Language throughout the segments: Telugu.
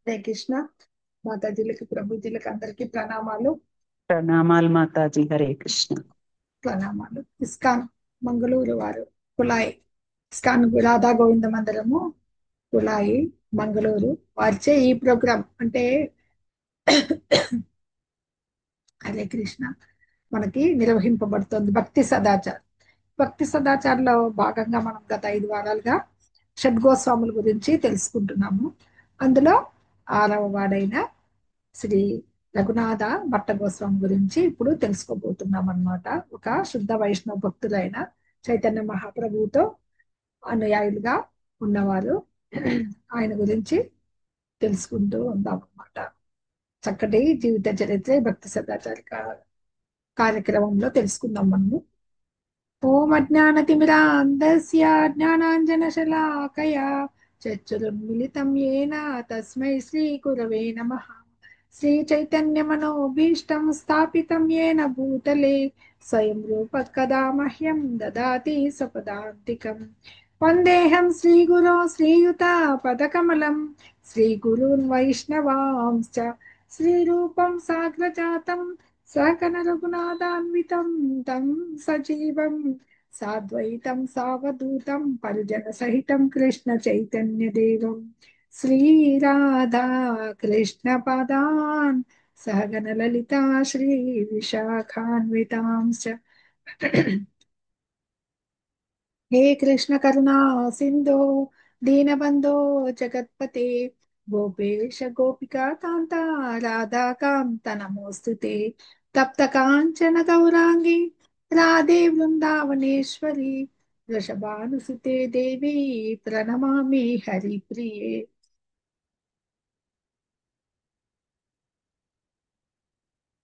హరే కృష్ణ. మాతాజీలకి ప్రభుజీలకి అందరికీ ప్రణామాలు. ప్రణామాలు మాతాజీ. హరే కృష్ణ. ప్రణామాలు. ఇస్కాన్ మంగళూరు వారు, కులాయి ఇస్కాన్ రాధా గోవింద మందిరము, కులాయి మంగళూరు వారిచే ఈ ప్రోగ్రాం అంటే హరే కృష్ణ మనకి నిర్వహింపబడుతుంది. భక్తి సదాచార్. భక్తి సదాచార్లో భాగంగా మనం గత 5 వారాలుగా షడ్గోస్వాముల గురించి తెలుసుకుంటున్నాము. అందులో 6వ వాడైన శ్రీ రఘునాథ భట్ట గోస్వామి గురించి ఇప్పుడు తెలుసుకోబోతున్నాం అన్నమాట. ఒక శుద్ధ వైష్ణవ భక్తులైన చైతన్య మహాప్రభువుతో అనుయాయులుగా ఉన్నవారు. ఆయన గురించి తెలుసుకుంటూ ఉందాం అన్నమాట. చక్కటి జీవిత చరిత్ర ఈ భక్తి సదాచారిక కార్యక్రమంలో తెలుసుకుందాం మనము. ఓం అజ్ఞానతిమిరాంధస్య జ్ఞానాంజనశలాకయా చక్షురున్మిళితం యేన తస్మై శ్రీ గురవే నమః. శ్రీ చైతన్య మనోభీష్టం స్థాపితం యేన భూతలే స్వయం రూప కదా మహ్యం దదాతి స్వపదాంతికం. వందేహం శ్రీగురో శ్రీయుత పదకమలం శ్రీగురూన్ వైష్ణవాంశ్చ శ్రీరూపం సాగ్రజాతం సకన రఘునాథాన్వితం తం సజీవం సాద్వైతం సావధూతం పరిజన సహితం కృష్ణ చైతన్య దేవం శ్రీరాధా కృష్ణ పదాన్ సహగన లలితా శ్రీ విశాఖాన్వితాంశ్చ. हे कृष्ण करुणा सिंधो दीनबंधो जगतपते गोपेश गोपिका कांता राधा कांत नमोस्तुते. तप्त कांचन गौरांगी राधे वृंदावनेश्वरी वृषभानुसुते देवी प्रणमामि हरिप्रिये.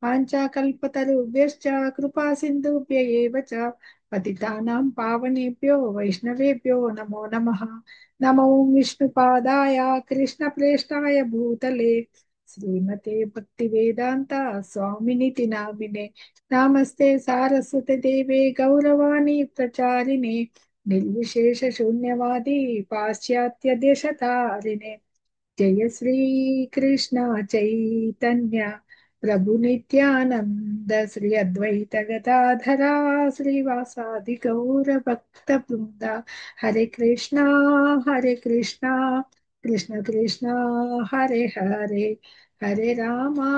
पाञ्चाकल्पतरुभ्यश्च कृपा सिन्धुभ्य एव च पतितानां पावनेभ्यो वैष्णवेभ्यो नमो नमः. नमो विष्णुपादाय कृष्णप्रेष्ठाय भूतले श्रीमते भक्तिवेदान्ता स्वामिनिति नामिने. नमस्ते सारस्वते देवे गौरवाणी प्रचारिणे निर्विशेष शून्यवादी पाश्चात्य देशतारिणे. जय श्री कृष्ण चैतन्य प्रभु नित्यानंद श्री अद्वैत गदाधरा श्रीवासादि गौर भक्त वृंद. हरे कृष्णा कृष्ण कृष्णा हरे हरे हरे रामा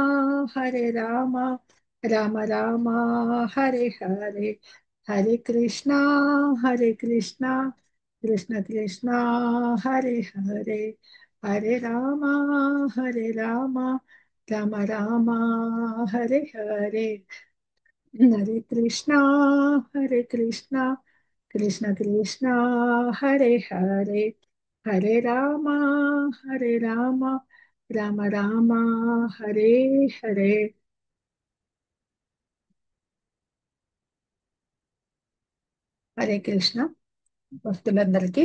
राम राम हरे हरे. हरे कृष्णा कृष्ण कृष्णा हरे हरे हरे रामा राम राम हरे हरे. हरे कृष्णा कृष्ण कृष्णा हरे हरे हरे राम राम राम हरे हरे. హరే కృష్ణ. భక్తులందరికీ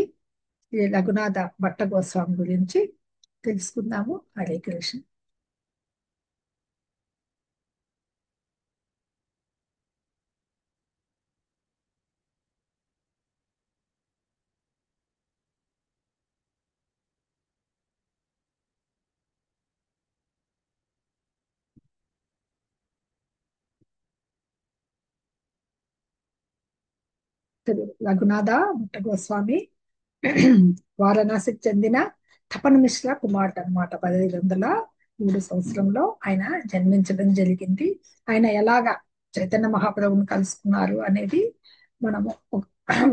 శ్రీ రఘునాథ భట్ట గోస్వామి గురించి తెలుసుకుందాము. హరే కృష్ణ. శ్రీ రఘునాథ భట్ట గోస్వామి వారణాసికి చెందిన తపన్ మిశ్రా కుమార్తె అనమాట. 1503 ఆయన జన్మించడం జరిగింది. ఆయన ఎలాగా చైతన్య మహాప్రభుని కలుసుకున్నారు అనేది మనము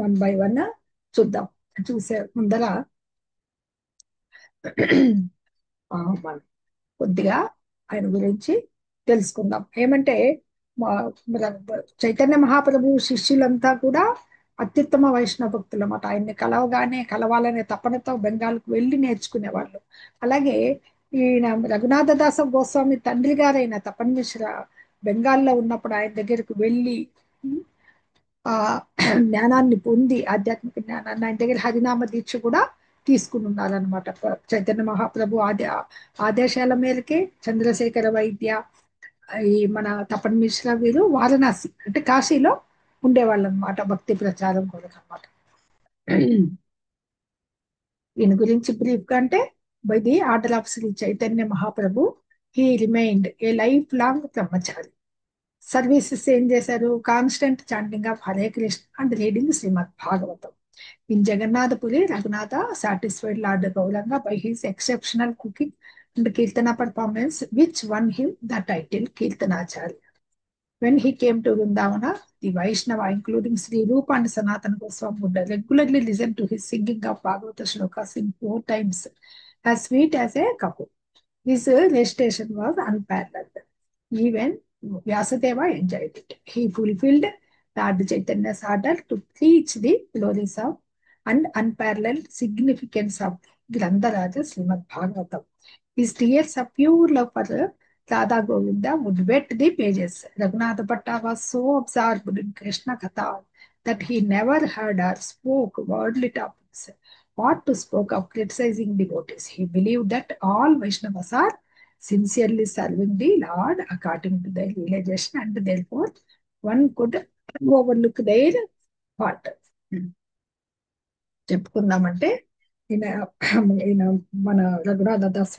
వన్ బై వన్ చూద్దాం. చూసే ముందర మనం కొద్దిగా ఆయన గురించి తెలుసుకుందాం. ఏమంటే చైతన్య మహాప్రభు శిష్యులంతా కూడా అత్యుత్తమ వైష్ణవ భక్తులు అన్నమాట. ఆయన్ని కలవగానే కలవాలనే తపనతో బెంగాల్కు వెళ్ళి నేర్చుకునేవాళ్ళు. అలాగే ఈయన రఘునాథ దాస గోస్వామి తండ్రి గారైన తపన్ మిశ్రా బెంగాల్లో ఉన్నప్పుడు ఆయన దగ్గరికి వెళ్ళి ఆ జ్ఞానాన్ని పొంది ఆధ్యాత్మిక జ్ఞానాన్ని ఆయన దగ్గర హరినామ దీక్ష కూడా తీసుకుని ఉన్నారనమాట. చైతన్య మహాప్రభు ఆదేశాల మేరకే చంద్రశేఖర వైద్య, ఈ మన తపన్ మిశ్రా వీరు వారణాసి అంటే కాశీలో ఉండేవాళ్ళు అనమాట, భక్తి ప్రచారం కొరకు అనమాట. ఈయన గురించి బ్రీఫ్ గా అంటే by the order of Shri Chaitanya Mahaprabhu he remained a life long brahmachari. Services ఏం చేశారు? Constant chanting of Hare Krishna and reading Shrimad Bhagavatam. In Jagannathpuri, Raghunatha satisfied Lord Gauranga by his exceptional cooking and Kirtana performance, which won him the title Kirtanacharya. When he came to Vrindavana, the Vaishnava, including Sri Rupa and Sanatana Goswami, would regularly listen to his singing of Bhagavata shlokas in 4 times, as sweet as a cuckoo. His recitation was unparalleled. Even Vyasadeva enjoyed it. He fulfilled Lord Chaitanya's order to teach the glories of and unparalleled significance of Grandharaja Srimad Bhagavatam. His tears of pure love for Radha Govinda would wet the pages. Raghunatha Bhatta was so absorbed in Krishna Katha that he never heard or spoke worldly topics. What to spoke of criticizing devotees. He believed that all Vaishnavas are sincerely serving the Lord according to their realization, and therefore one could overlook their fault. చెప్పుకుందామంటే ఈయన ఈయన మన రఘునాథ దాస్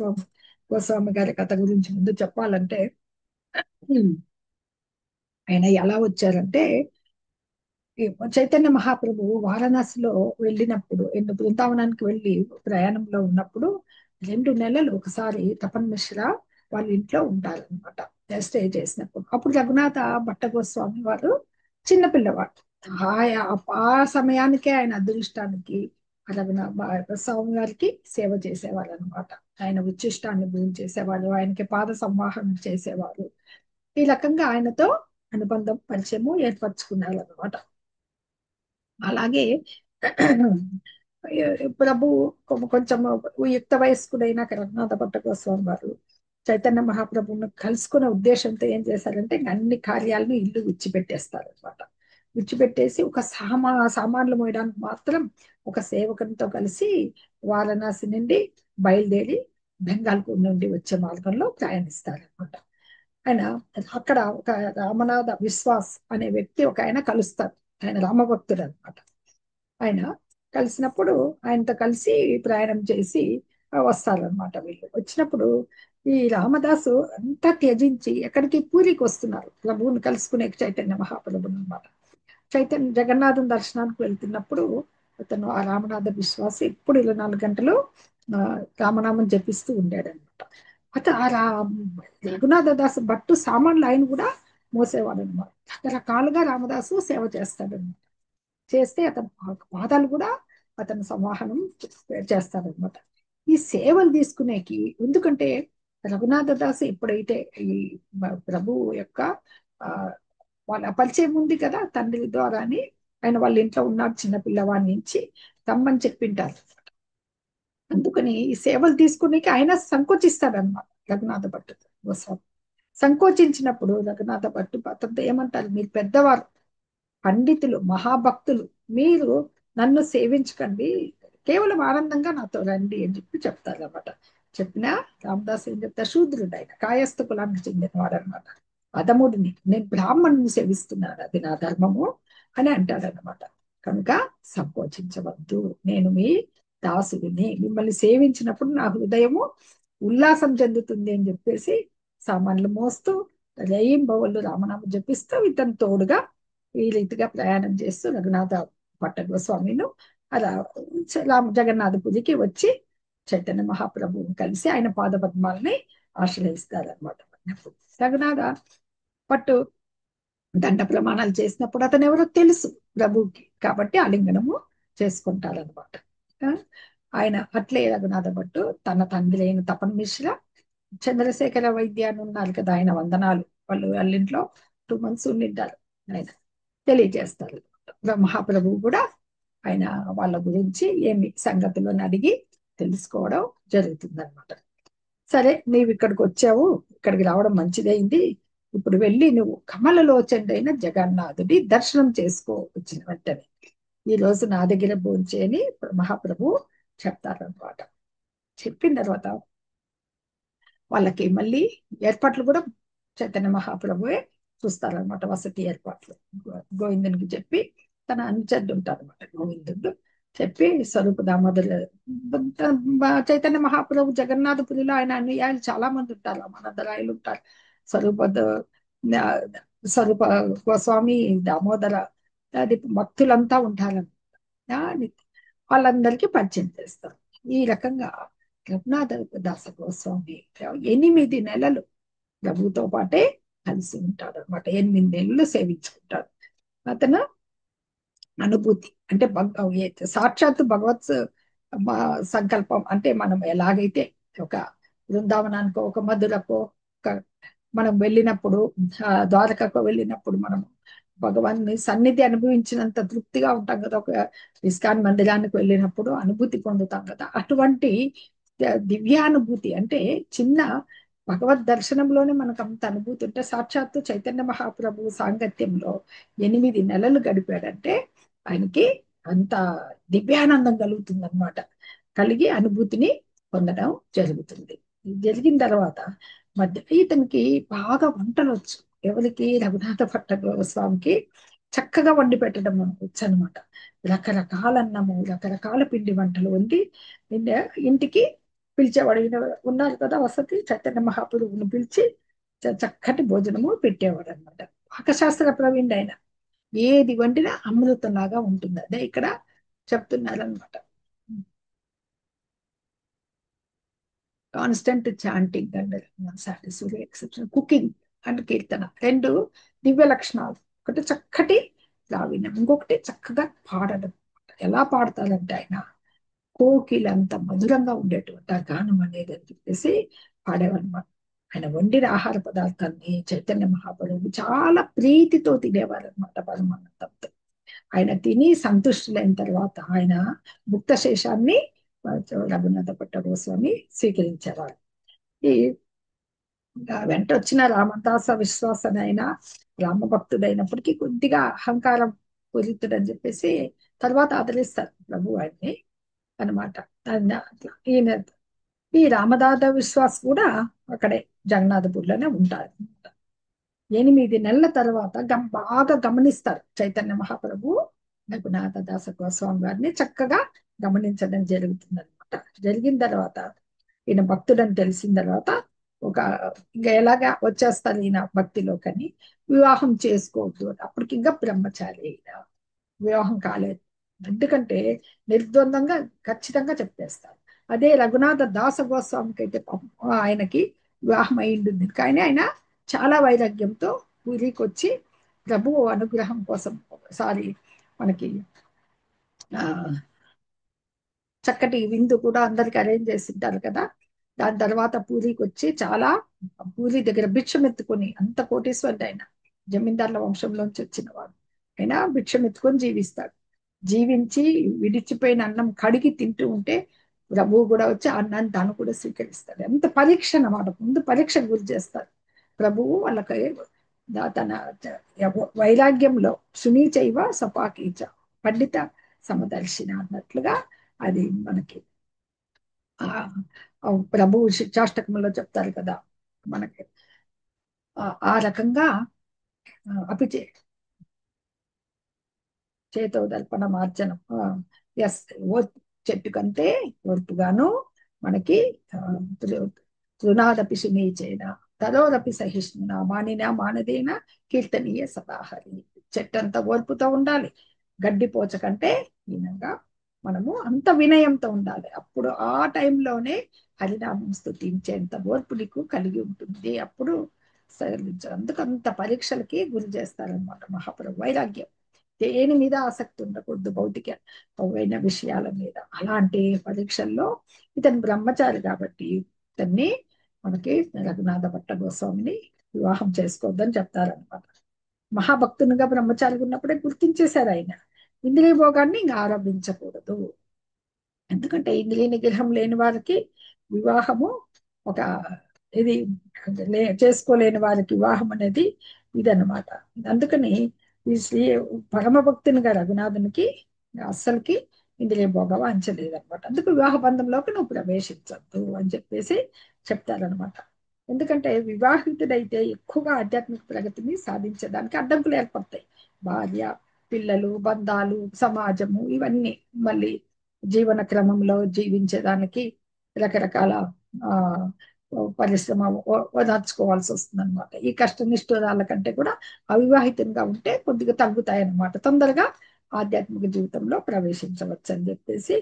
గోస్వామి గారి కథ గురించి ముందు చెప్పాలంటే, ఆయన ఎలా వచ్చారంటే, ఈ చైతన్య మహాప్రభు వారణాసిలో వెళ్ళినప్పుడు, బృందావనానికి వెళ్ళి ప్రయాణంలో ఉన్నప్పుడు 2 నెలలు ఒకసారి తపన్ మిశ్రా వాళ్ళ ఇంట్లో ఉంటారనమాట, స్టే చేసినప్పుడు. అప్పుడు రఘునాథ భట్ట గోస్వామి వారు చిన్నపిల్లవాడు. ఆ సమయానికే ఆయన అదృష్టానికి స్వామి గారికి సేవ చేసేవారు అనమాట. ఆయన ఉచ్చిష్టాన్ని చేసేవారు, ఆయనకి పాద సంవాహనం చేసేవారు. ఈ రకంగా ఆయనతో అనుబంధం, పరిచయము ఏర్పరచుకున్నారు అనమాట. అలాగే ప్రభు కొంచెం యుక్త వయస్కుడైన రఘునాథ భట్ట గోస్వామి వారు చైతన్య మహాప్రభువును కలుసుకునే ఉద్దేశంతో ఏం చేశారంటే, అన్ని కార్యాలను ఇల్లు విడిచిపెట్టేస్తారు అనమాట. విడిచిపెట్టేసి ఒక సామాన్లు మోయడానికి మాత్రం ఒక సేవకునితో కలిసి వారణాసి నుండి బయలుదేరి బెంగాల్కు నుండి వచ్చే మార్గంలో ప్రయాణిస్తారనమాట. ఆయన అక్కడ ఒక రామనాథ విశ్వాస్ అనే వ్యక్తి ఒక ఆయన కలుస్తారు. ఆయన రామభక్తుడు అనమాట. ఆయన కలిసినప్పుడు ఆయనతో కలిసి ప్రయాణం చేసి వస్తారనమాట. వీళ్ళు వచ్చినప్పుడు ఈ రామదాసు అంతా త్యజించి ఎక్కడికి పూరికి వస్తున్నారు, ప్రభువుని కలుసుకునే చైతన్య మహాప్రభుని అనమాట. చైతన్య జగన్నాథం దర్శనానికి వెళ్తున్నప్పుడు అతను ఆ రామనాథ విశ్వాసి ఎప్పుడు 24 గంటలు రామనామం జపిస్తూ ఉండాడనమాట. అతను రఘునాథ దాసు భట్టు సామాన్లు ఆయన కూడా మోసేవాడు అనమాట. రకరకాలుగా రామదాసు సేవ చేస్తాడనమాట. చేస్తే అతను పాదాలు కూడా అతను సంవాహనం చేస్తాడనమాట. ఈ సేవలు తీసుకునేకి, ఎందుకంటే రఘునాథ దాసు ఎప్పుడైతే ఈ ప్రభు యొక్క వాళ్ళ పరిచయం ఉంది కదా తండ్రి ద్వారాని, ఆయన వాళ్ళ ఇంట్లో ఉన్నాడు చిన్న పిల్లవాడి నుంచి రమ్మని చెప్పింటారు. అందుకని ఈ సేవలు తీసుకునేకి ఆయన సంకోచిస్తాడనమాట రఘునాథ భట్టు గోస్వామి. సంకోచించినప్పుడు రఘునాథ భట్టు అతనితో ఏమంటారు, మీరు పెద్దవారు, పండితులు, మహాభక్తులు, మీరు నన్ను సేవించకండి, కేవలం ఆనందంగా నాతో రండి అని చెప్తారు అనమాట. చెప్పినా రామదాస్ ఏం చెప్తారు, శూద్రుడు ఆయన, కాయస్థ కులానికి చెందినవాడు అనమాట. అధముడిని, నేను బ్రాహ్మణుని సేవిస్తున్నాను, అది నా ధర్మము అని అంటాడనమాట. కనుక సంకోచించవద్దు, నేను మీ దాసుడిని, మిమ్మల్ని సేవించినప్పుడు నా హృదయము ఉల్లాసం చెందుతుంది అని చెప్పేసి సామాన్లు మోస్తూ రేయింబవళ్ళు రామనామం జపిస్తూ ఇతను తోడుగా ఈ రీతిగా ప్రయాణం చేస్తూ రఘునాథ భట్ట గోస్వామిను అలా జగన్నాథపురికి వచ్చి చైతన్య మహాప్రభువుని కలిసి ఆయన పాదపద్మాలని ఆశ్రయిస్తారనమాట. రఘునాథ భట్టు దండ ప్రమాణాలు చేసినప్పుడు అతను ఎవరో తెలుసు ప్రభువుకి, కాబట్టి ఆలింగనము చేసుకుంటారనమాట. ఆయన అట్లే రఘునాథ భట్టు తన తండ్రి అయిన తపన్ మిశ్రా, చంద్రశేఖర వైద్య అని ఉన్నారు కదా, ఆయన వందనాలు, వాళ్ళ ఇంట్లో 2 months ఉండింటారు. ఆయన తెలియజేస్తారు. మహాప్రభువు కూడా ఆయన వాళ్ళ గురించి ఏమి సంగతులను అడిగి తెలుసుకోవడం జరుగుతుందన్నమాట. సరే, నీవు ఇక్కడికి వచ్చావు, ఇక్కడికి రావడం మంచిదైంది, ఇప్పుడు వెళ్ళి నువ్వు కమలలోచండైన జగన్నాథుడి దర్శనం చేసుకో వచ్చిన వెంటనే ఈ రోజు నా దగ్గర భోంచేయని మహాప్రభు చెప్తారనమాట. చెప్పిన తర్వాత వాళ్ళకి మళ్ళీ ఏర్పాట్లు కూడా చైతన్య మహాప్రభువే చూస్తారనమాట. వసతి ఏర్పాట్లు గోవిందునికి చెప్పి, తన అనుచరుడు ఉంటారనమాట గోవిందుడు, చెప్పి స్వరూప దామోదర చైతన్య మహాప్రభు జగన్నాథపురిలో ఆయన అనుయాయులు చాలా మంది ఉంటారు, అమరదరాయలు ఉంటారు, స్వరూప ఆ, స్వరూప గోస్వామి, దామోదర అది భక్తులంతా ఉంటారు. ఆ, వాళ్ళందరికీ పరిచయం చేస్తారు. ఈ రకంగా రఘునాథ దాస గోస్వామి 8 నెలలు ప్రభుతో పాటే కలిసి ఉంటాడు అనమాట. 8 నెలలు సేవించుకుంటాడు. అతను అనుభూతి అంటే సాక్షాత్ భగవత్ సంకల్పం అంటే మనం ఎలాగైతే ఒక బృందావనానికో ఒక మధురకో ఒక మనం వెళ్ళినప్పుడు ద్వారకకు వెళ్ళినప్పుడు మనం భగవాన్ని సన్నిధి అనుభవించినంత తృప్తిగా ఉంటాం కదా, ఒక ఇస్కాన్ మందిరానికి వెళ్ళినప్పుడు అనుభూతి పొందుతాం కదా, అటువంటి దివ్యానుభూతి అంటే చిన్న భగవద్ దర్శనంలోనే మనకు అంత అనుభూతి ఉంటే సాక్షాత్తు చైతన్య మహాప్రభు సాంగత్యంలో 8 నెలలు గడిపాడంటే ఆయనకి అంత దివ్యానందం కలుగుతుంది అనమాట. కలిగి అనుభూతిని పొందడం జరుగుతుంది. జరిగిన తర్వాత మధ్య ఇతనికి బాగా వంటలు వచ్చు. ఎవరికి? రఘునాథ భట్ట స్వామికి చక్కగా వండి పెట్టడం వచ్చు అనమాట. రకరకాల అన్నము, రకరకాల పిండి వంటలు వండి ఇంటికి పిలిచేవాడు. ఈయన ఉన్నారు కదా వసతి, చైతన్య మహాప్రభువుని పిలిచి చక్కటి భోజనము పెట్టేవాడు అనమాట. పాకశాస్త్ర ప్రవీణుడు ఆయన. ఏది వండినా అమృతంలాగా ఉంటుంది. అదే ఇక్కడ చెప్తున్నారనమాట. Constant chanting and satisfy exception, cooking and kirtana, 2 దివ్య లక్షణాలు. ఒకటి చక్కటి ప్రావీణ్యం, ఇంకొకటి చక్కగా పాడడం. ఎలా పాడతారంటే ఆయన కోకిలంత మధురంగా ఉండేటువంటి ఆ గానం అనేది అని చెప్పేసి పాడేవారనమాట. ఆయన వండిన ఆహార పదార్థాన్ని చైతన్య మహాప్రభువు చాలా ప్రీతితో తినేవారు అనమాట పరమానందంతో. ఆయన తిని సంతుష్టులైన తర్వాత ఆయన ముక్త శేషాన్ని రఘునాథ భట్ట గోస్వామి స్వీకరించేవారు. ఈ వెంట వచ్చిన రామదాస విశ్వాసనైన రామభక్తుడైనప్పటికీ కొద్దిగా అహంకారం పూరితుడని చెప్పేసి తర్వాత ఆదరిస్తారు ప్రభు ఆయన్ని అనమాట. ఈయన ఈ రామదాద విశ్వాస్ కూడా అక్కడే జగన్నాథపూర్లోనే ఉంటారు. 8 నెలల తర్వాత బాగా గమనిస్తారు చైతన్య మహాప్రభు రఘునాథ దాస గోస్వామి వారిని చక్కగా గమనించడం జరుగుతుంది అనమాట. జరిగిన తర్వాత ఈయన భక్తుడని తెలిసిన తర్వాత ఒక ఇంకా ఎలాగా వచ్చేస్తారు ఈయన భక్తిలోకని, వివాహం చేసుకోవద్దు అప్పటికి ఇంకా బ్రహ్మచారి, వివాహం కాలేదు. ఎందుకంటే నిర్ద్వందంగా ఖచ్చితంగా చెప్పేస్తారు. అదే రఘునాథ దాస గోస్వామికి అయితే ఆయనకి వివాహం అయింది, కానీ ఆయన చాలా వైరాగ్యంతో పూరికి వచ్చి ప్రభువు అనుగ్రహం కోసం ఒకసారి మనకి ఆ చక్కటి విందు కూడా అందరికి అరేంజ్ చేసింటారు కదా. దాని తర్వాత పూరికి వచ్చి చాలా పూరి దగ్గర భిక్షం ఎత్తుకొని, అంత కోటీశ్వరుడు ఆయన, జమీందార్ల వంశంలోంచి వచ్చిన వాడు, ఆయన భిక్షం ఎత్తుకొని జీవిస్తాడు. జీవించి విడిచిపోయిన అన్నం కడిగి తింటూ ఉంటే ప్రభువు కూడా వచ్చి ఆ అన్నాన్ని తాను కూడా స్వీకరిస్తాడు. ఎంత పరీక్ష అన్నమాట, ముందు పరీక్ష గురి చేస్తారు ప్రభువు వాళ్ళకి. తన వైరాగ్యంలో సునీచైవ సపాకీచ పండిత సమదర్శిన అన్నట్లుగా అది మనకి ప్రభువు శిక్షాష్టకంలో చెప్తారు కదా మనకి. ఆ రకంగా అపిచే చేతో దర్పణ మార్జనం, ఎస్, ఓర్పు చెట్టు కంటే ఓర్పుగాను మనకి తృణాదపి సునీచేన తరోరపి సహిష్ణున మానిన మానదేన కీర్తనీయ సదాహరి. చెట్టు అంత ఓర్పుతో ఉండాలి, గడ్డిపోచ కంటే హీనంగా మనము అంత వినయంతో ఉండాలి. అప్పుడు ఆ టైంలోనే హరినామం స్తుతించేంత ఓర్పు నీకు కలిగి ఉంటుంది. అప్పుడు అందుకు అంత పరీక్షలకి గురి చేస్తారనమాట మహాప్రభు. వైరాగ్యం, దేని మీద ఆసక్తి ఉండకూడదు, భౌతికమైన విషయాల మీద. అలాంటి పరీక్షల్లో ఇతను బ్రహ్మచారి కాబట్టి ఇతన్ని మనకి రఘునాథ భట్ట గోస్వామిని వివాహం చేసుకోవద్దని చెప్తారనమాట. మహాభక్తునిగా బ్రహ్మచారిగా ఉన్నప్పుడే గుర్తించేశారు ఆయన. ఇంద్రియ భోగాన్ని ఇంకా ఆరంభించకూడదు. ఎందుకంటే ఇంద్రియ నిగ్రహం లేని వారికి వివాహము ఒక ఇది చేసుకోలేని వారికి వివాహం అనేది ఇదన్నమాట. అందుకని ఈ పరమ భక్తునిగా రఘునాథునికి అస్సలకి ఇంద్రియ భోగం అంచలేదు అనమాట. అందుకు వివాహ బంధంలోకి నువ్వు ప్రవేశించద్దు అని చెప్పేసి చెప్తారనమాట. ఎందుకంటే వివాహితుడైతే ఎక్కువగా ఆధ్యాత్మిక ప్రగతిని సాధించడానికి అడ్డంకులు ఏర్పడతాయి. భార్య పిల్లలు, బంధాలు, సమాజము, ఇవన్నీ మళ్ళీ జీవన క్రమంలో జీవించేదానికి రకరకాల ఆ పరిశ్రమ ఓదార్చుకోవాల్సి వస్తుంది అనమాట. ఈ కష్ట నిష్ఠూరాల కంటే కూడా అవివాహితంగా ఉంటే కొద్దిగా తగ్గుతాయి అన్నమాట. తొందరగా ఆధ్యాత్మిక జీవితంలో ప్రవేశించవచ్చు అని చెప్పేసి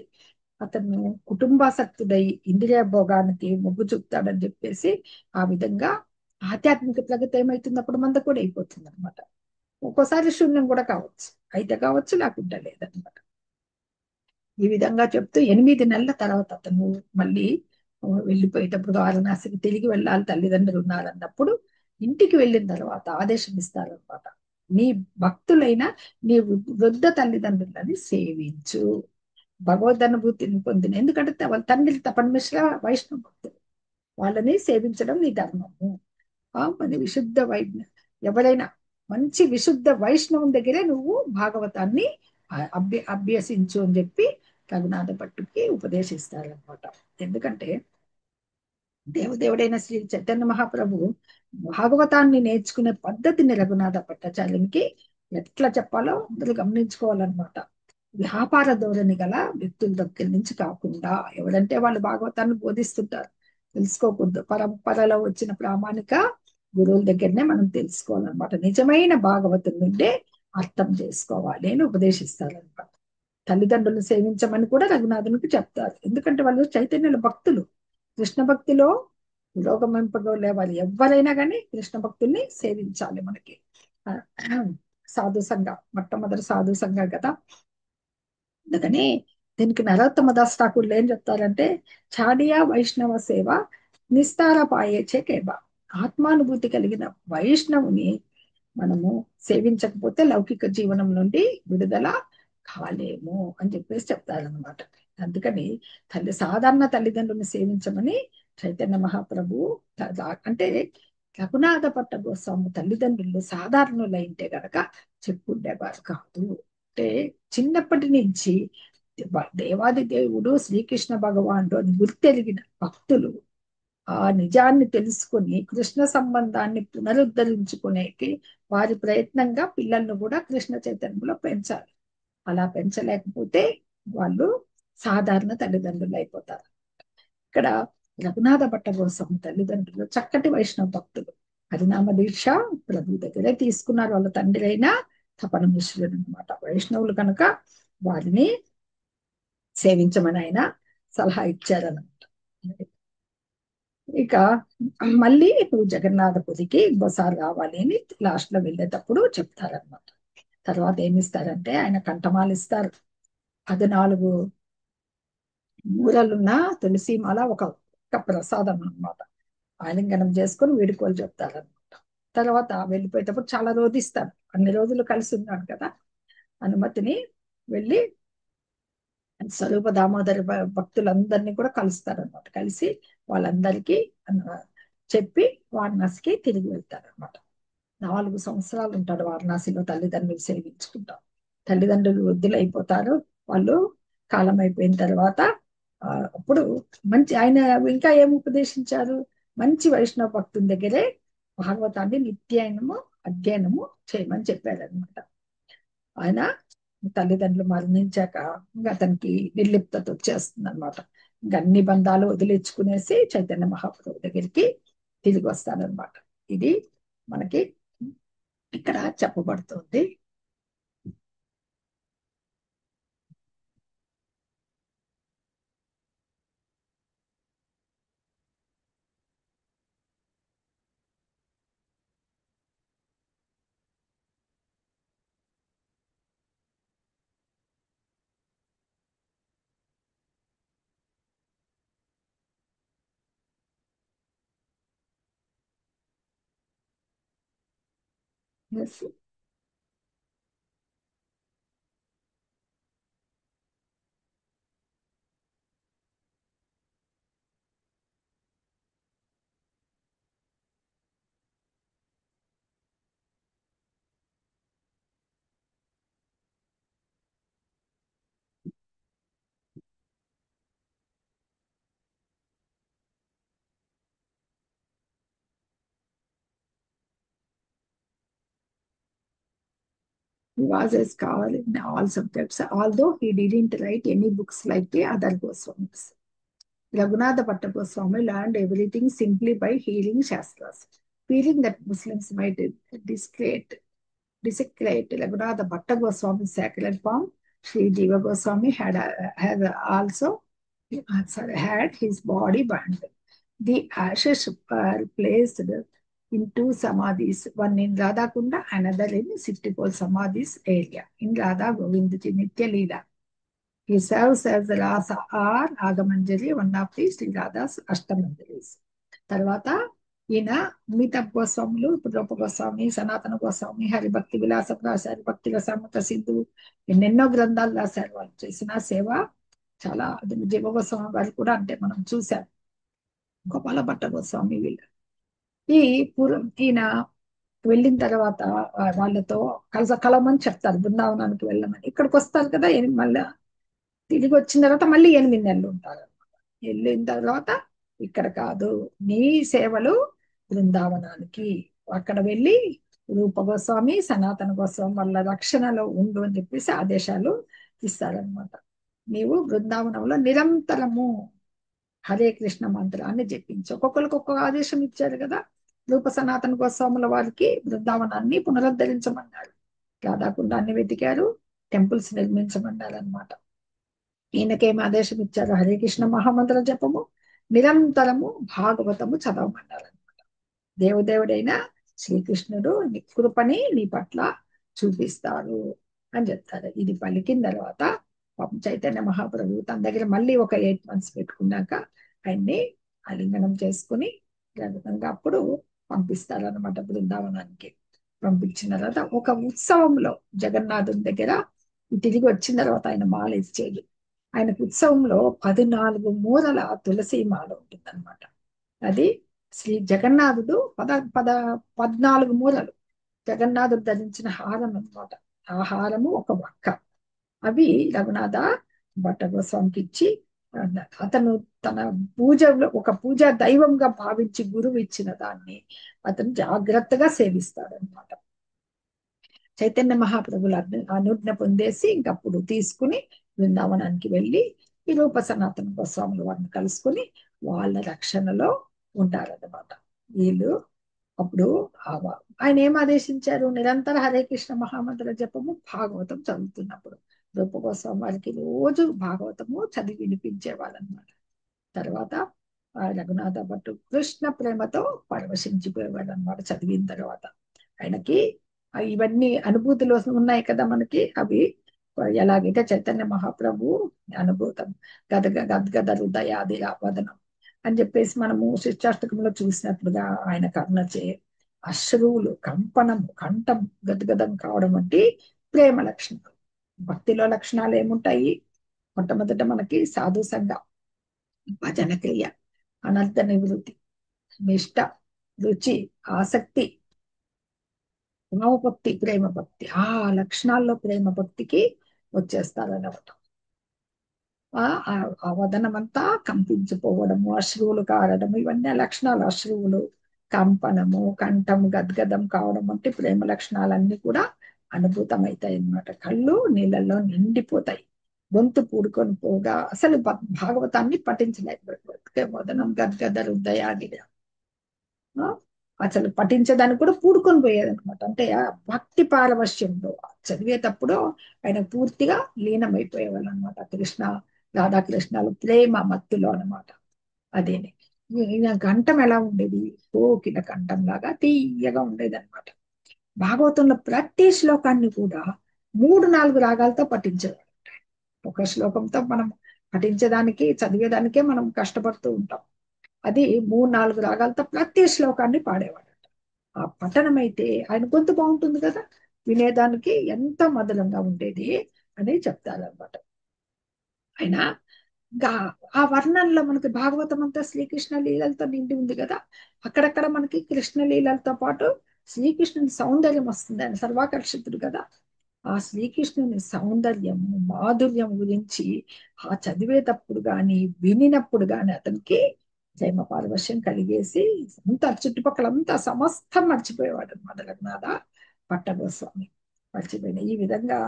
అతను కుటుంబాసక్తుడై ఇంద్రియ భోగానికి మొగ్గు చూపుతాడని చెప్పేసి ఆ విధంగా ఆధ్యాత్మిక ప్రగతి ఏమైతుంది అప్పుడు మంద కూడా అయిపోతుంది అనమాట. ఒక్కోసారి శూన్యం కూడా కావచ్చు, అయితే కావచ్చు లేకుంటే లేదనమాట. ఈ విధంగా చెప్తూ 8 నెలల తర్వాత అతను మళ్ళీ వెళ్ళిపోయేటప్పుడు వారణాసికి తిరిగి వెళ్ళాలి, తల్లిదండ్రులు ఉన్నారన్నప్పుడు ఇంటికి వెళ్ళిన తర్వాత ఆదేశం ఇస్తారనమాట. నీ భక్తులైన నీ వృద్ధ తల్లిదండ్రులని సేవించు, భగవద్ అనుభూతిని పొందిన. ఎందుకంటే వాళ్ళ తండ్రి తపన మిశ్ర వైష్ణవ భక్తులు, వాళ్ళని సేవించడం నీ ధర్మము. మన విశుద్ధ ఎవరైనా మంచి విశుద్ధ వైష్ణవం దగ్గరే నువ్వు భాగవతాన్ని అభ్యసించు అని చెప్పి రఘునాథ భట్టుకి ఉపదేశిస్తారనమాట. ఎందుకంటే దేవదేవుడైన శ్రీ చైతన్య మహాప్రభు భాగవతాన్ని నేర్చుకునే పద్ధతిని రఘునాథ భట్టాచార్యునికి ఎట్లా చెప్పాలో అందరూ గమనించుకోవాలన్నమాట. వ్యాపార ధోరణి గల వ్యక్తుల దగ్గర నుంచి కాకుండా, ఎవరంటే వాళ్ళు భాగవతాన్ని బోధిస్తుంటారు, తెలుసుకోకూడదు. పరంపరలో వచ్చిన ప్రామాణిక గురువుల దగ్గరనే మనం తెలుసుకోవాలన్నమాట. నిజమైన భాగవతం నుండే అర్థం చేసుకోవాలి అని ఉపదేశిస్తారనమాట. తల్లిదండ్రులను సేవించమని కూడా రఘునాథునికి చెప్తారు. ఎందుకంటే వాళ్ళు చైతన్యుల భక్తులు. కృష్ణ భక్తిలో పురోగమింపగలే వాళ్ళు ఎవరైనా కానీ కృష్ణ భక్తుల్ని సేవించాలి. మనకి ఆ, సాధు సంఘ, మొట్టమొదటి సాధు సంఘ కదా. అందుకని దీనికి నరోత్తమ దాస్ ఠాకూర్లు ఏం చెప్తారంటే, చాడియా వైష్ణవ సేవ నిస్తార పాయేచే కేబ. ఆత్మానుభూతి కలిగిన వైష్ణవుని మనము సేవించకపోతే లౌకిక జీవనం నుండి విడుదల కాలేము అని చెప్పేసి చెప్తారనమాట. అందుకని సాధారణ తల్లిదండ్రులను సేవించమని చైతన్య మహాప్రభు అంటే రఘునాథ భట్ట గోస్వామి తల్లిదండ్రులు సాధారణులైంటే గనక చెప్పుండేవారు కాదు. అంటే చిన్నప్పటి నుంచి దేవాది దేవుడు శ్రీకృష్ణ భగవానుడు అని గుర్తెరిగిన భక్తులు ఆ నిజాన్ని తెలుసుకుని కృష్ణ సంబంధాన్ని పునరుద్ధరించుకునేకి వారి ప్రయత్నంగా పిల్లలను కూడా కృష్ణ చైతన్యంలో పెంచాలి. అలా పెంచలేకపోతే వాళ్ళు సాధారణ తల్లిదండ్రులు అయిపోతారు. ఇక్కడ రఘునాథ భట్ట కోసం తల్లిదండ్రులు చక్కటి వైష్ణవ భక్తులు. హరినామ దీక్ష ప్రభు దగ్గరే తీసుకున్నారు. వాళ్ళ తండ్రి అయినా తపన మిశ్రుడు అనమాట. వైష్ణవులు కనుక వారిని సేవించమని ఆయన సలహా ఇచ్చారనమాట. ఇక మళ్ళీ నువ్వు జగన్నాథపురికి ఇంకోసారి రావాలి అని లాస్ట్ లో వెళ్ళేటప్పుడు చెప్తారనమాట. తర్వాత ఏమి ఇస్తారంటే ఆయన కంఠమాలు ఇస్తారు. 14 మూరలున్న తులసి మాల ఒక ప్రసాదం అనమాట. ఆలింగనం చేసుకొని వీడుకోలు చెప్తారనమాట. తర్వాత వెళ్ళిపోయేటప్పుడు చాలా రోధిస్తాడు. అన్ని రోజులు కలిసి ఉన్నాడు కదా, అనుమతిని వెళ్ళి స్వరూప దామోదర భక్తులందరినీ కూడా కలుస్తారనమాట. కలిసి వాళ్ళందరికీ చెప్పి వారణాసికి తిరిగి వెళ్తారనమాట. 4 సంవత్సరాలు ఉంటాడు వారణాసిలో తల్లిదండ్రులు సేవించుకుంటాం. తల్లిదండ్రులు వృద్ధులు అయిపోతారు. వాళ్ళు కాలం అయిపోయిన తర్వాత అప్పుడు మంచి ఆయన ఇంకా ఏం ఉపదేశించారు, మంచి వైష్ణవ భక్తుల దగ్గరే భాగవతాన్ని నిత్యాయనము అధ్యయనము చేయమని చెప్పారనమాట. ఆయన తల్లిదండ్రులు మరణించాక ఇంకా అతనికి నిర్లిప్తత వచ్చేస్తుంది అనమాట. ఇంకా అన్ని బంధాలు వదిలించుకునేసి చైతన్య మహాప్రభు దగ్గరికి తిరిగి వస్తాడనమాట. ఇది మనకి ఇక్కడ చెప్పబడుతుంది. Yes. He was a scholar in all subjects, although he didn't write any books like the other Goswamis. Raghunatha Bhatta Goswami learned everything simply by hearing Shastras. Feeling that Muslims might desecrate Raghunatha Bhatta Goswami's sacred form, Sri Jiva Goswami had also had his body burned. The ashes were placed in two samadhis, one in Radhakunda, another in Sittipol Samadhis area, in Radha Govindji Nitya Leela. He serves as the Rasa or Agamanjali, one of the Sri Radha's Ashtamanjalis. తర్వాత ఈయన మిగతా గోస్వాములు, రూప గోస్వామి, సనాతన గోస్వామి, హరిభక్తి విలాసం రాశారు, భక్తి రసామృత సింధు, ఎన్నెన్నో గ్రంథాలు రాశారు. వాళ్ళు చేసిన సేవ చాలా. జీవ గోస్వామి వారు కూడా అంటే మనం చూసాం, గోపాల భట్ట గోస్వామి వీళ్ళు. ఈ ఈయన వెళ్ళిన తర్వాత వాళ్ళతో కలమని చెప్తారు, బృందావనానికి వెళ్ళమని. ఇక్కడికి వస్తారు కదా, మళ్ళీ తిరిగి వచ్చిన తర్వాత మళ్ళీ 8 నెలలు ఉంటారు. వెళ్ళిన తర్వాత ఇక్కడ కాదు, నీ సేవలు బృందావనానికి, అక్కడ వెళ్ళి రూప గోస్వామి, సనాతన గోస్వామి వాళ్ళ రక్షణలో ఉండు అని చెప్పేసి ఆదేశాలు ఇస్తారనమాట. నీవు బృందావనంలో నిరంతరము హరే కృష్ణ మంత్రాన్ని జపించు. ఒక్కొక్కరికి ఒక్కొక్క ఆదేశం ఇచ్చారు కదా. రూప సనాతన గోస్వాముల వారికి బృందావనాన్ని పునరుద్ధరించమన్నారు, రాధాకుండాన్ని వెతికారు, టెంపుల్స్ నిర్మించమన్నారు అనమాట. ఈయనకేం ఆదేశం ఇచ్చారు? హరే కృష్ణ మహామంత్ర జపము, నిరంతరము భాగవతము చదవమన్నారు అనమాట. దేవదేవుడైన శ్రీకృష్ణుడు నీ కృపని నీ పట్ల చూపిస్తారు అని చెప్తారు. ఇది పలికిన తర్వాత పాపం చైతన్య మహాప్రభు తన దగ్గర మళ్ళీ ఒక 8 months పెట్టుకున్నాక ఆయన్ని ఆలింగనం చేసుకుని అప్పుడు పంపిస్తారనమాట బృందావనానికి. పంపించిన తర్వాత ఒక ఉత్సవంలో జగన్నాథుని దగ్గర తిరిగి వచ్చిన తర్వాత ఆయన మాల ఇచ్చేది. ఆయనకు ఉత్సవంలో 14 మూరల తులసి మాల ఉంటుందన్నమాట. అది శ్రీ జగన్నాథుడు 14 మూరలు జగన్నాథుడు ధరించిన హారం అన్నమాట. ఆ హారము ఒక వక్క. అవి రఘునాథ భట్ట గోస్వామికి ఇచ్చి, అతను తన పూజలో ఒక పూజా దైవంగా భావించి గురువు ఇచ్చిన దాన్ని అతను జాగ్రత్తగా సేవిస్తాడు అనమాట. చైతన్య మహాప్రభుల అనుజ్ఞ పొందేసి ఇంకప్పుడు తీసుకుని బృందావనానికి వెళ్ళి ఈ రూప సనాతన గోస్వాముల వారిని కలుసుకుని వాళ్ళ రక్షణలో ఉంటారన్నమాట. వీళ్ళు అప్పుడు ఆయన ఏం ఆదేశించారు? నిరంతర హరే కృష్ణ మహామంత్ర జపము, భాగవతం చదువుతున్నప్పుడు రూప గోస్వామి వారికి రోజు భాగవతము చదివి వినిపించేవాళ్ళనమాట. తర్వాత రఘునాథ భట్టు కృష్ణ ప్రేమతో పరవశించిపోయేవాడు అనమాట. చదివిన తర్వాత ఆయనకి ఇవన్నీ అనుభూతులు ఉన్నాయి కదా మనకి. అవి ఎలాగైతే చైతన్య మహాప్రభు అనుభూతం గద్గద హృదయాది వదనం అని చెప్పేసి మనము శిష్టాష్టకంలో చూసినట్లుగా ఆయన కర్ణచే అశ్రువులు, కంపనము, కంఠం గద్గదం కావడం వంటి ప్రేమ లక్షణాలు. భక్తిలో లక్షణాలు ఏముంటాయి? మొట్టమొదట మనకి సాధు సంఘ, భజన క్రియ, అనర్థ నివృత్తి, నిష్ట, రుచి, ఆసక్తి, భావభక్తి, ప్రేమ భక్తి. ఆ లక్షణాల్లో ప్రేమ భక్తికి వచ్చేస్తారన్నమాట. ఆ వదనమంతా కంపించిపోవడము, అశ్రువులు కారడము, ఇవన్నీ లక్షణాలు. అశ్రువులు, కంపనము, కంఠము గద్గదం కావడం అంటే ప్రేమ లక్షణాలన్నీ కూడా అనుభూతమవుతాయి అన్నమాట. కళ్ళు నీళ్ళల్లో నిండిపోతాయి, గొంతు పూడుకొని పోగా అసలు భాగవతాన్ని పఠించలేకపోతే వదనం గద్గద హృదయాగిరి అసలు పఠించడానికి కూడా పూడుకొని పోయేదనమాట. అంటే భక్తి పారవశ్యంలో చదివేటప్పుడు ఆయన పూర్తిగా లీనమైపోయేవాళ్ళు అనమాట. కృష్ణ రాధాకృష్ణాలు ప్రేమ మత్తులో అనమాట. అదేని ఈయన కంఠం ఎలా ఉండేది? కోకిల కంఠం లాగా తీయగా ఉండేది అనమాట. భాగవతంలో ప్రతి శ్లోకాన్ని కూడా 3-4 రాగాలతో పఠించేవాడు. ఒక శ్లోకంతో మనం పఠించేదానికి, చదివేదానికే మనం కష్టపడుతూ ఉంటాం. అది 3-4 రాగాలతో ప్రతి శ్లోకాన్ని పాడేవాడట. ఆ పఠనం అయితే ఆయన గొంతు బాగుంటుంది కదా, వినేదానికి ఎంత మధురంగా ఉండేది అని చెప్తారనమాట. ఆయన ఆ వర్ణనలో మనకి భాగవతం అంతా శ్రీకృష్ణ లీలలతో నిండి ఉంది కదా. అక్కడక్కడ మనకి కృష్ణ లీలలతో పాటు శ్రీకృష్ణుని సౌందర్యం వస్తుంది. ఆయన సర్వాకర్షితుడు కదా. ఆ శ్రీకృష్ణుని సౌందర్యము, మాధుర్యం గురించి ఆ చదివేటప్పుడు గాని వినినప్పుడు గాని అతనికి ప్రేమ పారవశ్యం కలిగేసి అంతా చుట్టుపక్కల అంతా సమస్తం మర్చిపోయేవాడు అనమాట రఘునాథ భట్ట గోస్వామి. మర్చిపోయిన ఈ విధంగా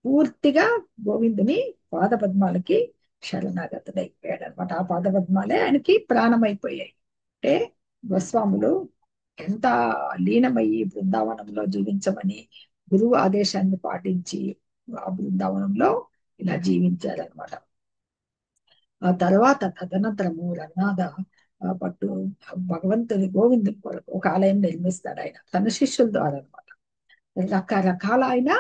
పూర్తిగా గోవిందుని పాదపద్మాలకి శరణాగతుడైపోయాడు అనమాట. ఆ పాదపద్మాలే ఆయనకి ప్రాణమైపోయాయి. అంటే గోస్వాములు ఎంత లీనమయ్యి బృందావనంలో జీవించమని గురువు ఆదేశాన్ని పాటించి ఆ బృందావనంలో ఇలా జీవించారనమాట. ఆ తర్వాత తదనంతరము రఘునాథ పట్టు భగవంతుని గోవిందుని కొరకు ఒక ఆలయం నిర్మిస్తాడు ఆయన తన శిష్యుల ద్వారా అనమాట. రకరకాల ఆయన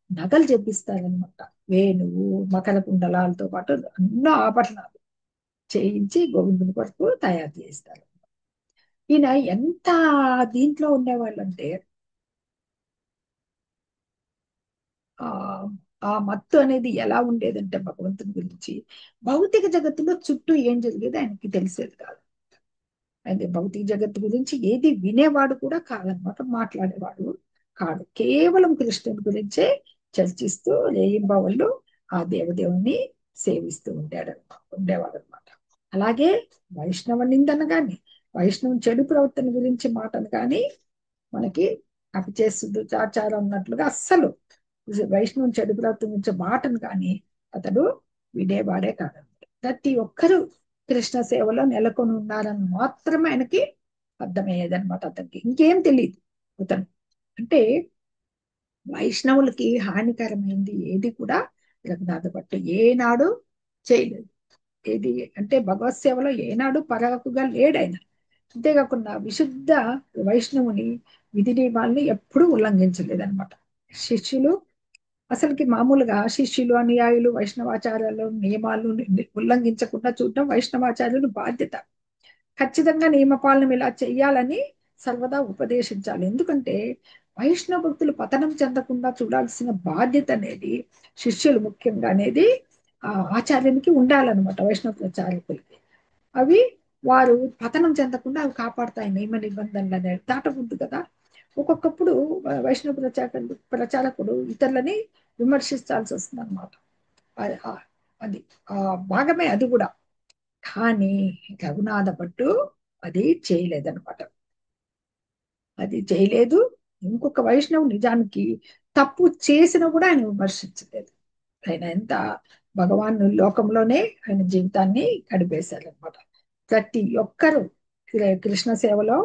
నగలు చేపిస్తారనమాట. వేణువు, మకర కుండలాలతో పాటు ఎన్నో ఆభరణాలు చేయించి గోవిందుని కొరకు తయారు చేస్తారు. ఈయన ఎంత దీంట్లో ఉండేవాళ్ళు అంటే ఆ ఆ మత్తు అనేది ఎలా ఉండేదంటే భగవంతుని గురించి భౌతిక జగత్తులో చుట్టూ ఏం జరిగేది ఆయనకి తెలిసేది కాదు. అయితే భౌతిక జగత్తు గురించి ఏది వినేవాడు కూడా కాదనమాట, మాట్లాడేవాడు కాదు. కేవలం కృష్ణుడి గురించే చర్చిస్తూ రేయింబవళ్ళు ఆ దేవదేవుని సేవిస్తూ ఉండేవాడు అనమాట. అలాగే వైష్ణవ నిందన గాని వైష్ణవం చెడు ప్రవర్తన గురించి మాటను కానీ మనకి అపచేస్తుడు చాచారం అన్నట్లుగా అస్సలు వైష్ణవం చెడు ప్రవర్తన గురించి మాటను కానీ అతడు వినేవాడే కాదనమాట. ప్రతి ఒక్కరూ కృష్ణ సేవలో నెలకొని ఉన్నారని మాత్రమే ఆయనకి అర్థమయ్యేదన్నమాట. అతనికి ఇంకేం తెలియదు అతను. అంటే వైష్ణవులకి హానికరమైంది ఏది కూడా రఘునాథ భట్టు ఏనాడు చేయలేదు. ఏది అంటే భగవత్ సేవలో ఏనాడు పరాకుగా లేడాయన. అంతేకాకుండా విశుద్ధ వైష్ణవుని విధి నియమాల్ని ఎప్పుడూ ఉల్లంఘించలేదన్నమాట. శిష్యులు అసలుకి మామూలుగా శిష్యులు అనుయాయులు వైష్ణవాచార్యాలు నియమాలు ఉల్లంఘించకుండా చూడటం వైష్ణవాచార్యులు బాధ్యత. ఖచ్చితంగా నియమపాలనం ఇలా చెయ్యాలని సర్వదా ఉపదేశించాలి. ఎందుకంటే వైష్ణవ భక్తులు పతనం చెందకుండా చూడాల్సిన బాధ్యత అనేది శిష్యులు ముఖ్యంగా అనేది ఆచార్యునికి ఉండాలన్నమాట. వైష్ణవ ప్రచారకులకి అవి వారు పతనం చెందకుండా అవి కాపాడుతాయి. నియమ నిబంధనలు అనేది దాటకూడదు కదా. ఒక్కొక్కప్పుడు వైష్ణవ ప్రచారకుడు ఇతరులని విమర్శించాల్సి వస్తుంది అనమాట. అది ఆ భాగమే అది కూడా. కానీ రఘునాథ భట్టు అది చేయలేదన్నమాట. అది చేయలేదు. ఇంకొక వైష్ణవు నిజానికి తప్పు చేసినా కూడా ఆయన విమర్శించలేదు. ఆయన ఎంత భగవాన్ లోకంలోనే ఆయన జీవితాన్ని గడిపేశారనమాట. ప్రతి ఒక్కరూ కృష్ణ సేవలో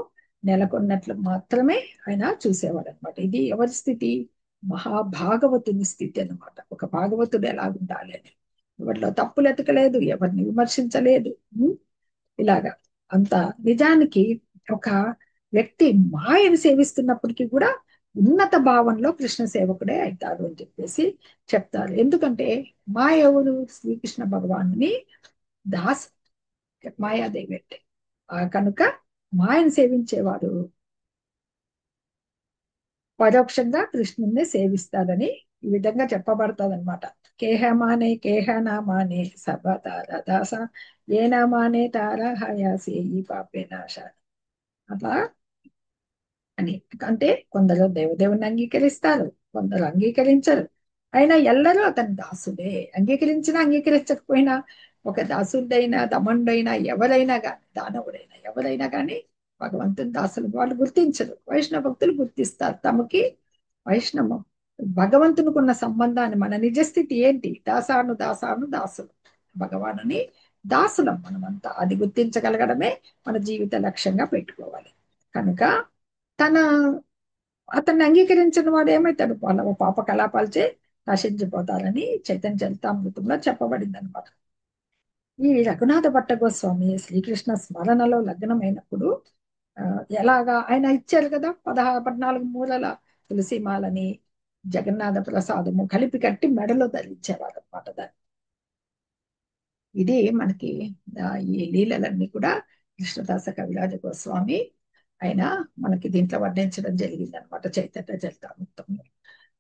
నెలకొన్నట్లు మాత్రమే ఆయన చూసేవాడు అనమాట. ఇది ఎవరి స్థితి? మహాభాగవతుని స్థితి అనమాట. ఒక భాగవతుడు ఎలా ఉండాలి అని ఎవరిలో తప్పులు ఎతకలేదు, ఎవరిని విమర్శించలేదు. ఇలాగా అంత నిజానికి ఒక వ్యక్తి మాయను సేవిస్తున్నప్పటికీ కూడా ఉన్నత భావంలో కృష్ణ సేవకుడే అవుతాడు అని చెప్పేసి చెప్తారు. ఎందుకంటే మాయ ఎవరు? శ్రీకృష్ణ భగవానుని దాస్ మాయాదేవి అంటే కనుక మాయను సేవించేవాడు పరోక్షంగా కృష్ణుణ్ణి సేవిస్తాడని ఈ విధంగా చెప్పబడతాది అనమాట. కేహమానే కేహనామానే సభతార దాస ఏనామానే తారా హయాసి ఈ పాపే నాశ అట్లా అని. అంటే కొందరు దేవదేవుని అంగీకరిస్తారు, కొందరు అంగీకరించరు. అయినా ఎల్లరూ అతని దాసుడే. అంగీకరించినా అంగీకరించకపోయినా ఒక దాసుడైనా దమండైనా ఎవరైనా కానీ దానవుడైనా ఎవరైనా కానీ భగవంతుని దాసులు వాళ్ళు గుర్తించరు. వైష్ణవ భక్తులు గుర్తిస్తారు. తమకి వైష్ణవం భగవంతునికి ఉన్న సంబంధాన్ని మన నిజస్థితి ఏంటి? దాసాను దాసాను దాసులు భగవానుని దాసులం మనమంతా. అది గుర్తించగలగడమే మన జీవిత లక్ష్యంగా పెట్టుకోవాలి. కనుక తన అతన్ని అంగీకరించిన వాడు ఏమైతాడు? వాళ్ళ పాప కలాపాలచే నశించిపోతారని చైతన్య చరితామృతంలో చెప్పబడింది అనమాట. ఈ రఘునాథ భట్ట గోస్వామి శ్రీకృష్ణ స్మరణలో లగ్నమైనప్పుడు ఎలాగా ఆయన ఇచ్చారు కదా 14 మూలల తులసిమాలని జగన్నాథ ప్రసాదము కలిపి కట్టి మెడలో ధరించేవారు అనమాట. దాన్ని ఇది మనకి ఈ లీలలన్నీ కూడా కృష్ణదాస కవిరాజ గోస్వామి ఆయన మనకి దీంట్లో వర్ణించడం జరిగింది అనమాట చైతన్య చరితామృతంలో.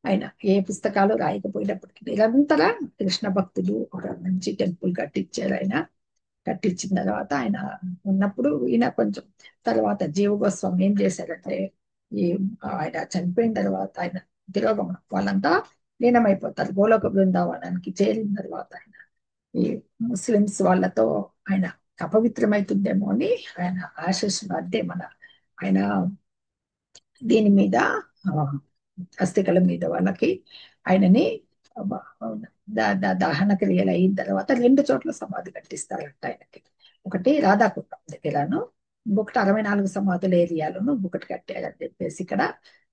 ఆయన ఏ పుస్తకాలు రాయకపోయినప్పటికీ నిరంతర కృష్ణ భక్తులు ఒక మంచి టెంపుల్ కట్టించారు. ఆయన కట్టించిన తర్వాత ఆయన ఉన్నప్పుడు ఈయన కొంచెం తర్వాత జీవ గోస్వామి ఏం చేశారంటే ఈ ఆయన చనిపోయిన తర్వాత ఆయన తిరోగమనం వాళ్ళంతా లీనమైపోతారు. గోలోక బృందావనానికి చేరిన తర్వాత ఆయన ఈ ముస్లిమ్స్ వాళ్ళతో ఆయన అపవిత్రమైతుందేమో అని ఆయన ఆశిస్తున్నారు. అంటే మన ఆయన దీని మీద అస్థికల మీద వాళ్ళకి ఆయనని దహన క్రియలు అయిన తర్వాత రెండు చోట్ల సమాధి కట్టిస్తారంట ఆయనకి. ఒకటి రాధాకుండం దగ్గరను, ఇంకొకటి 64 సమాధుల ఏరియాలోను ఇంకొకటి కట్టారని చెప్పేసి ఇక్కడ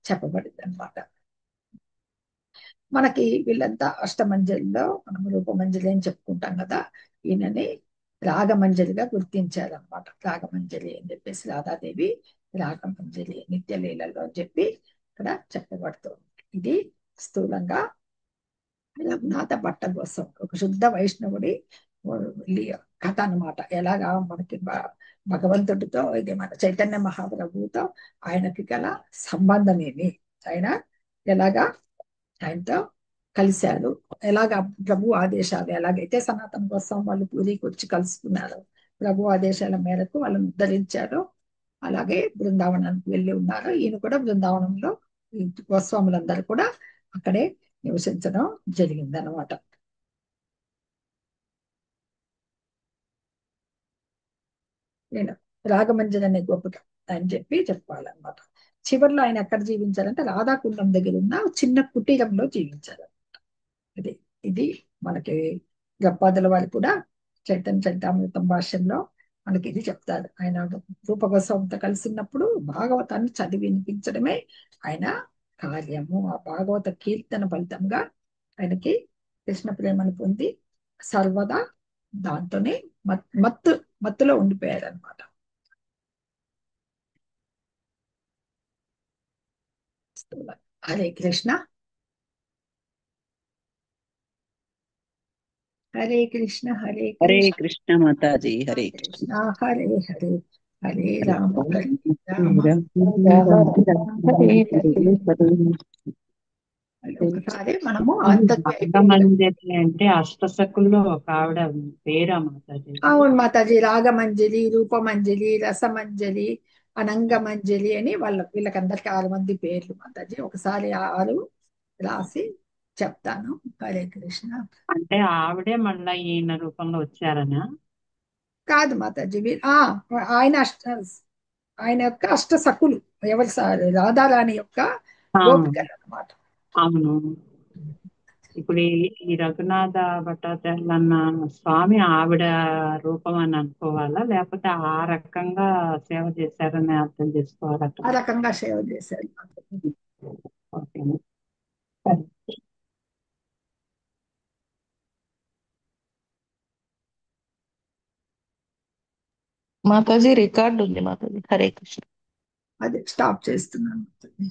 చెప్పబడింది అనమాట. మనకి వీళ్ళంతా అష్టమంజలిలో మనం రూపమంజలి అని చెప్పుకుంటాం కదా, ఈయనని రాగమంజలిగా గుర్తించారనమాట. రాగమంజలి అని చెప్పేసి రాధాదేవి రాగమంజలి నిత్యలీలలో అని చెప్పి ఇక్కడ చెప్పబడుతుంది. ఇది స్థూలంగా రఘునాథ భట్ట కోసం ఒక శుద్ధ వైష్ణవుడి కథ అనమాట. ఎలాగా మనకి భగవంతుడితో, ఇది మన చైతన్య మహాప్రభువుతో ఆయనకి గల సంబంధం ఏమి, ఆయన ఎలాగా ఆయనతో కలిశారు, ఎలాగా ప్రభు ఆదేశాలు ఎలాగైతే సనాతన కోసం వాళ్ళు పూరికి వచ్చి కలుసుకున్నారు, ప్రభు ఆదేశాల మేరకు వాళ్ళని ఉద్ధరించారు, అలాగే బృందావనానికి వెళ్ళి ఉన్నారు. ఈయన కూడా బృందావనంలో ఈ గోస్వాములందరూ కూడా అక్కడే నివసించడం జరిగింది అనమాట. నేను రాగమంజరి అనే గొప్ప అని చెప్పి చెప్పాలన్నమాట. చివరిలో ఆయన ఎక్కడ జీవించారంటే రాధాకుండం దగ్గర ఉన్న చిన్న కుటీరంలో జీవించారు. ఇది ఇది మనకి గప్పాదుల వారు కూడా చైతన్య చరితామృతం భాష్యంలో మనకి ఇది చెప్తారు. ఆయన రూపగోస్వామితో కలిసినప్పుడు భాగవతాన్ని చదివి వినిపించడమే ఆయన కార్యము. ఆ భాగవత కీర్తన ఫలితంగా ఆయనకి కృష్ణ ప్రేమను పొంది సర్వదా దాంతోనే మత్తులో ఉండిపోయారు అనమాట. హరే కృష్ణ. హరే కృష్ణ హరే హరే కృష్ణ కృష్ణ మాతాజీ, హరే కృష్ణ. కృష్ణ హరే హరే హరే రామ హరే రామ హరే హరే హరే. ఒకసారి మనము అంతకి అయిపోయింది. రాగమంజరి అంటే అష్టసకుల్లో ఒక ఆవిడ పేరా మాతాజీ? అవును మాతాజీ, రాగమంజరి, రూపమంజరి, రసమంజరి, అనంగమంజరి అని వీళ్ళకందరికి 6 మంది పేర్లు మాతాజీ. ఒకసారి ఆ 6 రాసి చెప్తాను. హరే కృష్ణ. అంటే ఆవిడే మళ్ళా ఈయన రూపంలో వచ్చారనా? కాదు మాతాజీ, ఆయన ఆయన యొక్క అష్ట సఖులు ఎవరు సార్, రాధారాణి యొక్క ఆ, గోపికలు అన్నమాట. అవును. ఇప్పుడు ఈ రఘునాథ భట్టాచార్యులు అన్న స్వామి ఆవిడ రూపం అని అనుకోవాలా, లేకపోతే ఆ రకంగా సేవ చేశారని అర్థం చేసుకోవాలట? ఆ రకంగా సేవ చేశారు. ఓకేనా? మాతాజీ రికార్డు ఉంది మాతాజీ. హరే కృష్ణ. అది స్టాప్ చేస్తున్నాను మాతాజీ.